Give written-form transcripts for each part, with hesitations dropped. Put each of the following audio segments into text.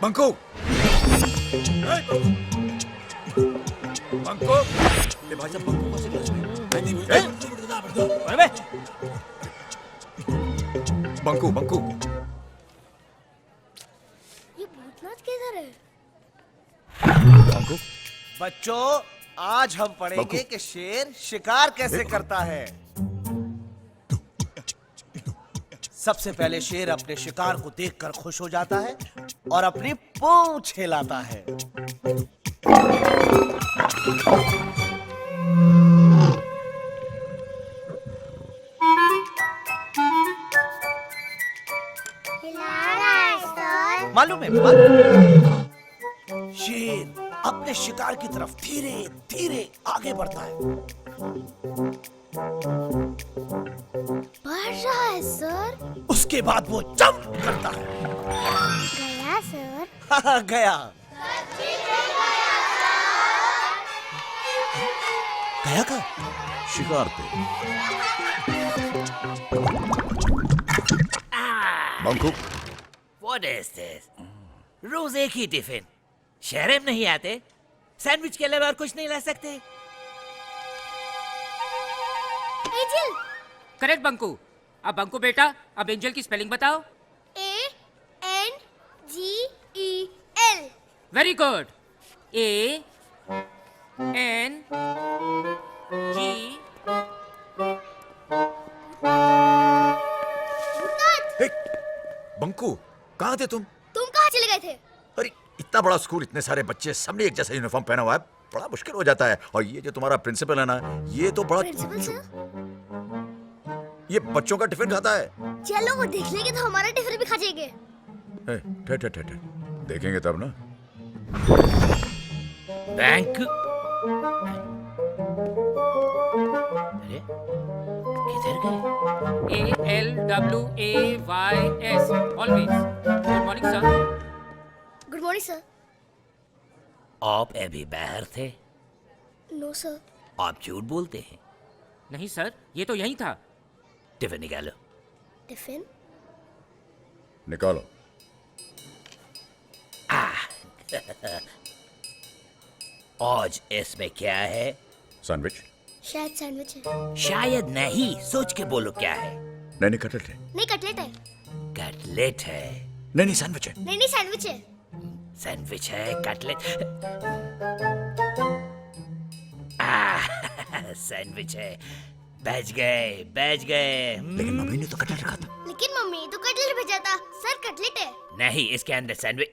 बंकू, बंकू, ये भाई साहब बंकू कौन से क्लास में? अरे बंकू, बंकू, ये भूतनाथ किधर है? बंकू, बच्चों, आज हम पढ़ेंगे बंकू। कि शेर शिकार कैसे करता है। सबसे पहले शेर अपने शिकार को देखकर खुश हो जाता है और अपनी पूंछ हिलाता है। हिला रहा है सर। मालूम है मालूम। शेर अपने शिकार की तरफ धीरे धीरे आगे बढ़ता है। बढ़ रहा है सर। उसके बाद वो जंप करता है। गया सर। गया। गया का शिकार पे। Banku, What is this? रोज एक ही टिफिन। शहर में नहीं आते? सैंडविच के अलावा और कुछ नहीं ला सकते? एंजल। करेक्ट बंकू। अब बंकू बेटा, अब एंजल की स्पेलिंग बताओ। ANGEL। Very good. ANG। Bhoothnath, Banku, कहाँ थे तुम? तुम कहाँ चले गए थे? अरे इतना बड़ा स्कूल, इतने सारे बच्चे, सबने एक जैसा यूनिफॉर्म पहना हुआ है, बड़ा मुश्किल हो जाता है। और ये जो तुम्हारा प्रिंसिपल है ना, ये तो बड़ा प्रिंसिपल सर, ये बच्चों का टिफिन खाता है। चलो वो देख लेंगे तो हमारा टिफिन भी खा जाएंगे। ठहर ठहर ठहर, देखेंगे तब ना। बैंक। अरे किधर गए? ALWAYS always. Good morning sir. Good morning sir. आप अभी बाहर थे? No sir. आप झूठ बोलते हैं। नहीं सर, ये तो यही था। टिफिन निकालो। टिफिन? निकालो। आज इसमें क्या है? सैंडविच? शायद सैंडविच है। शायद नहीं, सोच के बोलो क्या है। नहीं कटलेट है। नहीं कटलेट है। कटलेट है। नहीं सैंडविच है। नहीं सैंडविच है। सैंडविच है, कटलेट। सैंडविच है। बच गए, बच गए। लेकिन मम्मी ने तो कटलेट रखा था। लेकिन मम्मी तो कटलेट भेजा था। सर कटलेट है। नहीं, इसके अंदर सैंडविच।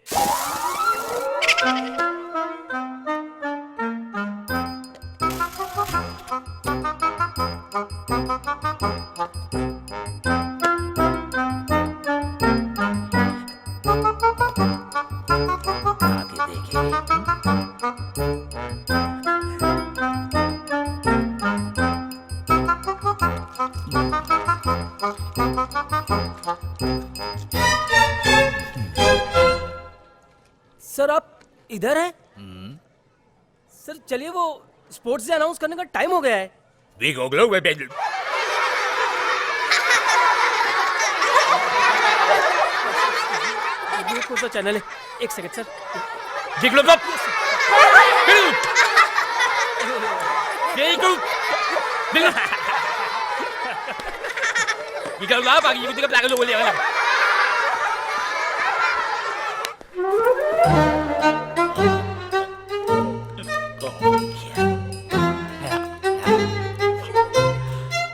आगे देखेंगे। सर आप इधर हैं? सर चलिए, वो स्पोर्ट्स डे अनाउंस करने का टाइम हो गया है। ये कौन सा चैनल है? एक सेकंड सर।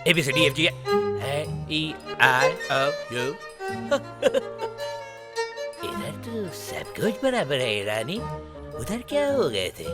ABCDFG EIOU। इधर तो सब कुछ बराबर है रानी। उधर क्या हो गए थे?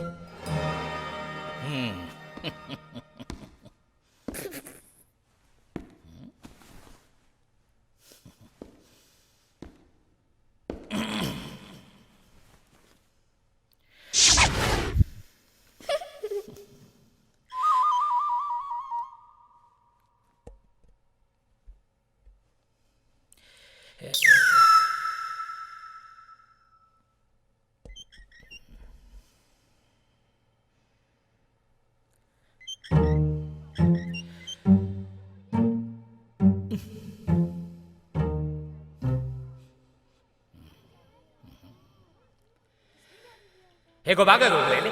Hego baga gogolele.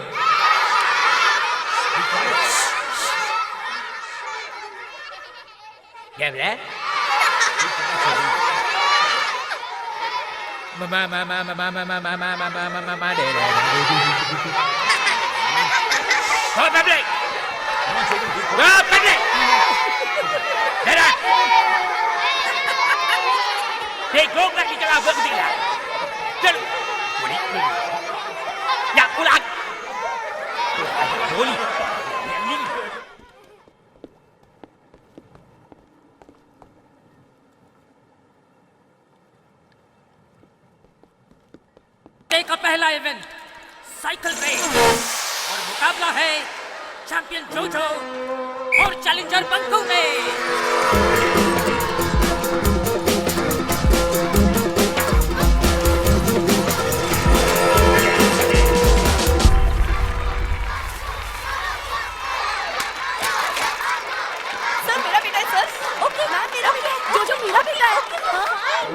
Gevre? Mama de. Oh, baby. Oh, baby. Dera. Hey, go back to the house. Chalo. Ya, ulan. Holy. का पहला इवेंट साइकिल रेस और मुकाबला है चैंपियन जोजो और चैलेंजर बंकू में। सर मेरा बेटा है सर। ओके मैम मेरा बेटा है। जोजो मेरा बेटा है।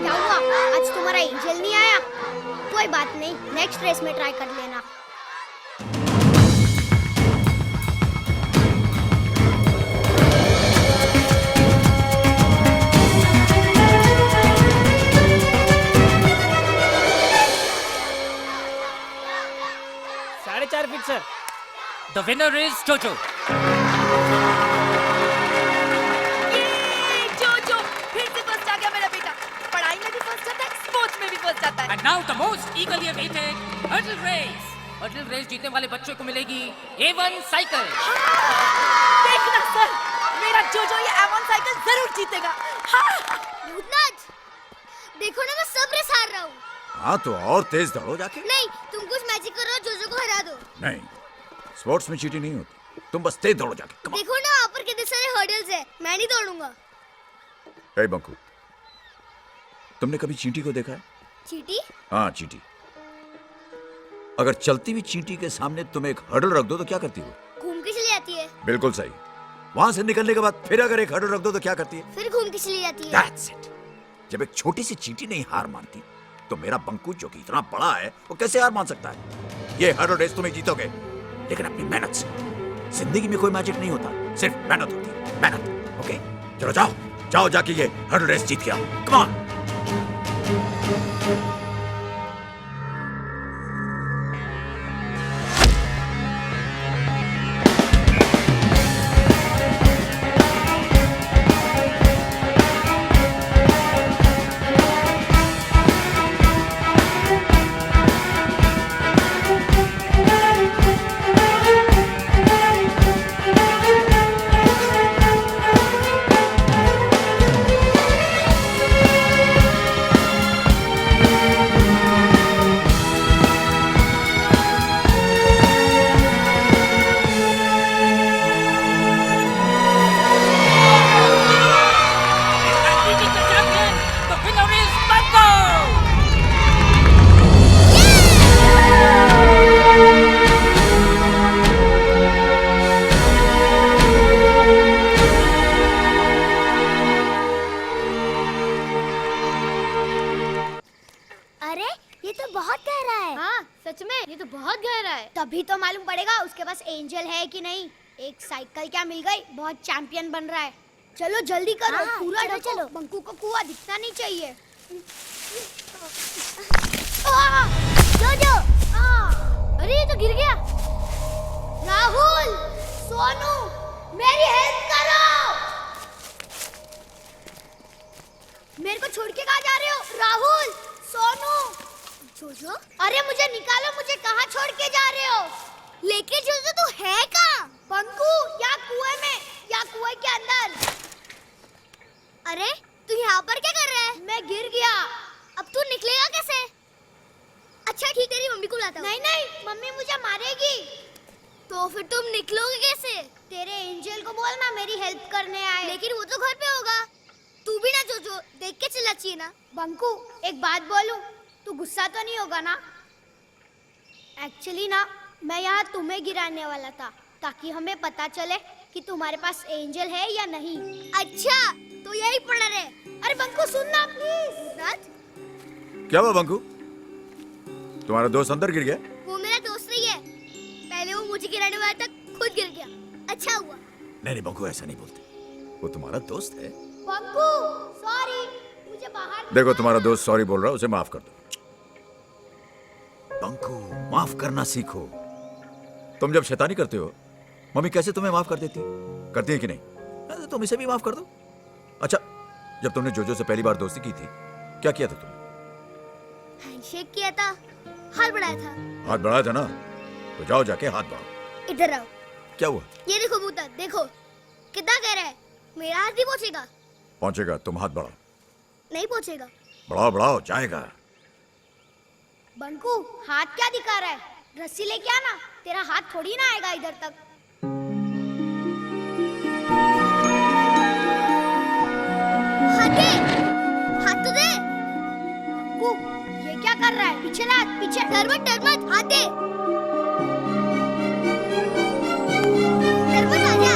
क्या हुआ? आज तुम्हारा एंजल नहीं आया? कोई बात नहीं, नेक्स्ट रेस में ट्राई कर लेना। $4.5 feet sir. The winner is जोजो। जोजो फिर से फर्स्ट आ गया मेरा बेटा। पढ़ाई में भी फर्स्ट आता है, स्पोर्ट्स में भी फर्स्ट आता है। And now the most eagerly awaited hurdle race. Hurdle race जीतने वाले बच्चों को मिलेगी A1 साइकिल। देखना सर, मेरा जोजो ये A1 साइकिल जरूर जीतेगा। भूतनाथ, देखो ना मैं सब रेस हार रहा हूँ। हाँ तो और तेज दौड़ो जाके। नहीं, तुम कुछ मैजिक करो, जोजो को हरा दो। नहीं, स्पोर्ट्स में चीटिंग नहीं होती, तुम बस तेज दौड़ो जाके। Come on. देखो ना वहाँ पर कितने सारे हर्डल्स है, मैं नहीं दौड़ूंगा। हे बंकू, तुमने कभी चींटी को देखा है? चींटी? हाँ चींटी। अगर चलती हुई चींटी के सामने तुम एक हर्डल रख दो तो क्या करती हो? घूम के चली जाती है। बिल्कुल सही। वहां से निकलने के बाद फिर अगर एक हर्डल रख दो तो क्या करती है? फिर घूम के चली जाती है। That's it. जब एक छोटी सी चींटी नहीं हार मानती तो मेरा बंकू जो कि इतना बड़ा है वो कैसे हार मान सकता है? ये हर्डल रेस तुम्हें जीतोगे, लेकिन अपनी मेहनत से। जिंदगी में कोई मैजिक नहीं होता, सिर्फ मेहनत होती है, मेहनत। ओके, चलो जाओ जाओ जाके ये हर्डल रेस जीत के आओ। Come on. तभी तो मालूम पड़ेगा उसके पास एंजल है कि नहीं। एक साइकिल क्या मिल गई, बहुत चैंपियन बन रहा है। चलो जल्दी करो, पूरा चलो, ढको, चलो। बंकू को कुआं दिखना नहीं चाहिए। जोजो अरे ये तो गिर गया। राहुल, सोनू, मेरी हेल्प करो। मेरे को छोड़ के कहाँ जा रहे हो? राहुल, सोनू, जोजो, अरे मुझे निकालो, मुझे कहाँ छोड़ के जा रहे हो? लेके जोजो तू है कहाँ? बंकू, या कुएं में या कुएं के अंदर। अरे तू यहाँ पर क्या कर रहा है? मैं गिर गया। अब तू निकलेगा कैसे? अच्छा ठीक, तेरी मम्मी को बुलाता हूँ। नहीं नहीं, मम्मी मुझे मारेगी। तो फिर तुम निकलोगे कैसे? तेरे एंजल को बोलना मेरी हेल्प करने आए। लेकिन वो तो घर पे होगा। तू भी ना जोजो, देख के चला चाहिए ना। बंकू, एक बात बोलूं, तू गुस्सा तो नहीं होगा ना? एक्चुअली ना, मैं यहाँ तुम्हें गिराने वाला था ताकि हमें पता चले कि तुम्हारे पास एंजल है या नहीं। अच्छा, तो यही पड़ा रहे। अरे बंकू सुनना प्लीज। क्या हुआ बंकू? तुम्हारा दोस्त अंदर गिर गया? वो मेरा दोस्त नहीं है, मुझे गिराने वाला था खुद गिर गया। अच्छा हुआ। नहीं बंकू, ऐसा नहीं बोलते, वो तुम्हारा दोस्त है। बंकू सॉरी, मुझे बाहर देखो तुम्हारा दोस्त सॉरी बोल रहा है, उसे माफ कर दो। बंकू माफ करना सीखो। तुम जब शैतानी करते हो, मम्मी कैसे तुम्हें माफ कर देती है कि नहीं? तुम इसे भी माफ कर दो। अच्छा, जब तुमने जोजो से पहली बार दोस्ती की थी, क्या किया था तुमने? हैंडशेक किया था, हाथ बढ़ाया था। हाथ बढ़ाया था ना, तो जाओ जाके हाथ बढ़ाओ। इधर आओ। क्या हुआ? ये देखो भूता, देखो कितना कह रहा है, मेरा हाथ नहीं पहुंचेगा। पहुंचेगा, तुम हाथ बढ़ाओ। नहीं पहुंचेगा। बढ़ाओ बढ़ाओ, जाएगा। बंकू हाथ क्या दिखा रहा है? रस्सी लेके आना, तेरा हाथ थोड़ी ना आएगा इधर तक। हाथ दे, हाथ तो दे। बंकू ये क्या कर रहा है? पीछे ना, पीछे। डर मत, हाथ दे। डर मत, आजा।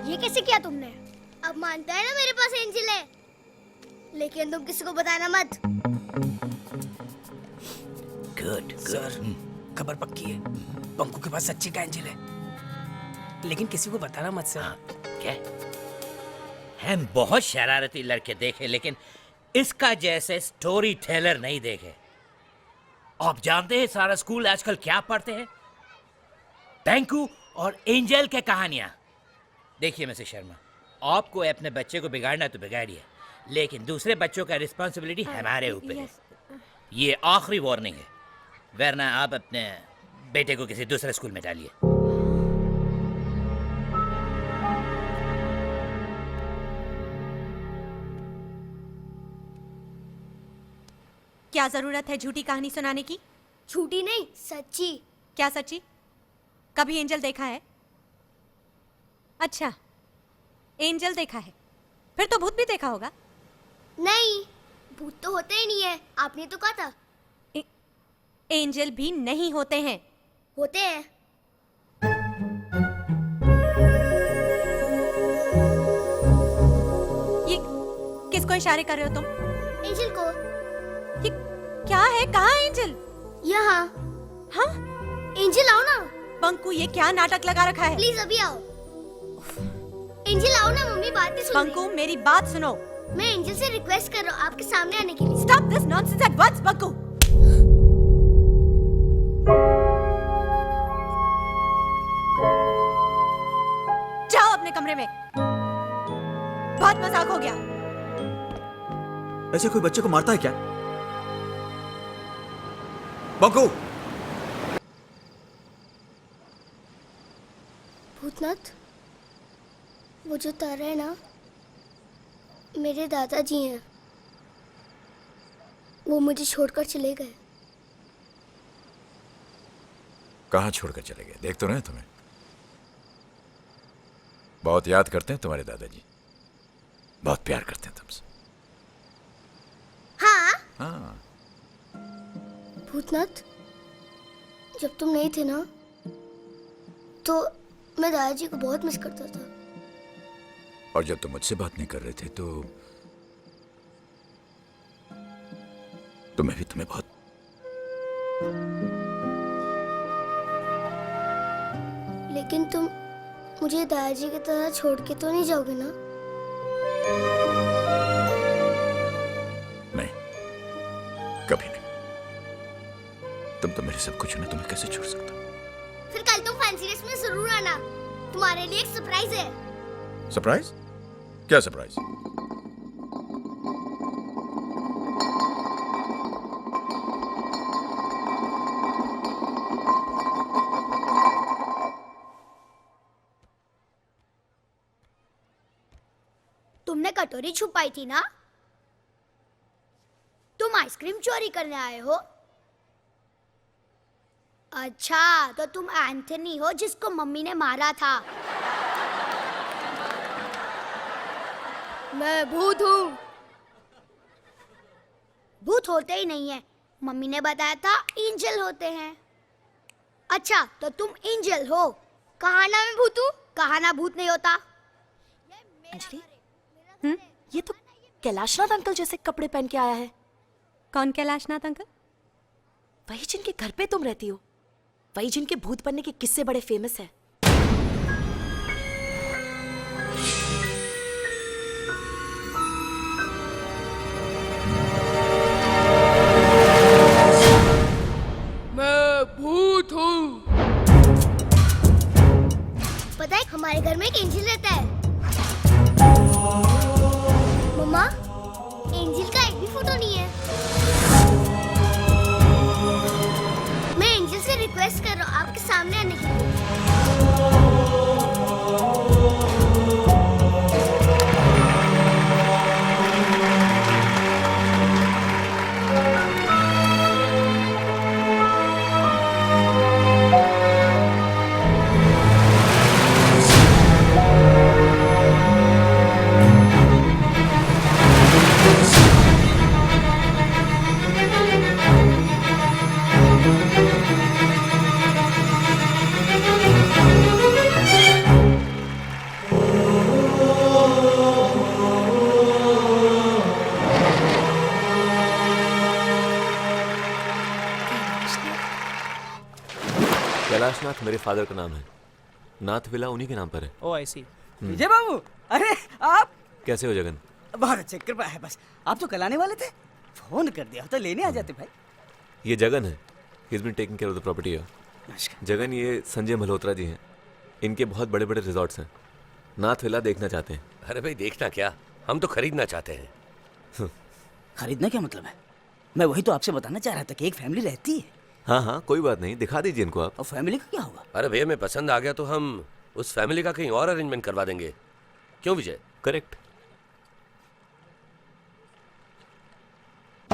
ये कैसे किया तुमने? अब मानता है ना मेरे पास एंजल है, लेकिन तुम किसी को बताना मत। गुड सर, खबर पक्की है, पंकु के पास सच्ची का एंजल है, लेकिन किसी को बताना मत सर। क्या? हम बहुत शरारती लड़के देखे, लेकिन इसका जैसे स्टोरी टेलर नहीं देखे। आप जानते हैं सारा स्कूल आजकल क्या पढ़ते हैं? बैंकू और एंजल के कहानियां। देखिए मिस्टर शर्मा, आपको अपने बच्चे को बिगाड़ना तो बिगाड़िए, लेकिन दूसरे बच्चों का रिस्पॉन्सिबिलिटी हमारे ऊपर है। ये आखिरी वार्निंग है, वरना आप अपने बेटे को किसी दूसरे स्कूल में डालिए। क्या जरूरत है झूठी कहानी सुनाने की? झूठी नहीं, सच्ची। क्या सच्ची? कभी एंजल देखा है? अच्छा, एंजल देखा है, फिर तो भूत भी देखा होगा। नहीं, भूत तो होते ही नहीं है, आपने तो कहा था। एंजल भी नहीं होते हैं। होते हैं। ये किसको इशारे कर रहे हो तुम? एंजल को। ये क्या है? कहाँ है एंजल? यहाँ। हाँ? एंजल आओ ना। पंकु, ये क्या नाटक लगा रखा है? प्लीज अभी आओ। एंजल आओ ना, मम्मी बात नहीं सुन रही। पंकु, मेरी बात सुनो। मैं एंजल से रिक्वेस्ट कर रहा हूँ आपके सामने आने के लिए। Stop this nonsense at once, Panku. जाओ अपने कमरे में। बहुत मजाक हो गया। ऐसे कोई बच्चे को मारता है क्या? बंकू! भूतनाथ, वो जो तारा है ना, मेरे दादाजी हैं। वो मुझे छोड़कर चले गए। कहाँ छोड़कर चले गए? देख तो रहे हैं तुम्हें। बहुत याद करते हैं तुम्हारे दादाजी, बहुत प्यार करते हैं तुमसे। हाँ? हाँ। भूतनाथ, जब तुम नहीं थे ना, तो मैं दादाजी को बहुत मिस करता था। और जब तुम मुझसे बात नहीं कर रहे थे तो मैं भी तुम्हें बहुत। लेकिन तुम मुझे दादाजी की तरह छोड़ के तो नहीं जाओगे ना? नहीं, कभी नहीं। तुम तो मेरे सब कुछ हो ना, तुम्हें कैसे छोड़ सकता? फिर कल तुम फैंसी ड्रेस में जरूर आना, तुम्हारे लिए एक सरप्राइज है। सरप्राइज? क्या सरप्राइज? तुमने कटोरी छुपाई थी ना? तुम आइसक्रीम चोरी करने आए हो? अच्छा, तो तुम एंथनी हो जिसको मम्मी ने मारा था। मैं भूत हूँ। भूत होते ही नहीं है, मम्मी ने बताया था एंजल होते हैं। अच्छा, तो तुम एंजल हो। कहा ना मैं भूत हूँ? कहा ना भूत नहीं होता? अंजलि, ये तो कैलाशनाथ अंकल जैसे कपड़े पहन के आया है। कौन कैलाशनाथ अंकल? वही जिनके घर पे तुम रहती हो, वही जिनके भूत बनने के किस्से बड़े फेमस है। मैं भूत हूँ। पता है हमारे घर में एक एंजल रहता है। मम्मा, एंजल का एक भी फोटो नहीं है। मैं एंजल से रिक्वेस्ट कर रहा हूँ आपके सामने आने के लिए। कैलाशनाथ मेरे फादर का नाम है। नाथ विला उन्हीं के नाम पर है। ओ आई सी। विजय बाबू, अरे आप कैसे हो जगन? बहुत अच्छे, कृपा है बस। आप तो कल आने वाले थे, फोन कर दिया तो लेने आ जाते भाई। ये जगन है। He is been taking care of the property here. नमस्कार। जगन, ये संजय मल्होत्रा जी हैं। इनके बहुत बड़े बड़े रिजॉर्ट्स हैं। नाथ विला देखना चाहते हैं। अरे भाई देखना क्या, हम तो खरीदना चाहते हैं। खरीदना क्या मतलब है? मैं वही तो आपसे बताना चाह रहा था कि एक फैमिली रहती है। हाँ हाँ, कोई बात नहीं, दिखा दीजिए इनको आप। और फैमिली का क्या होगा? अरे भैया, मैं पसंद आ गया तो हम उस फैमिली का कहीं और अरेंजमेंट करवा देंगे। क्यों विजय? करेक्ट।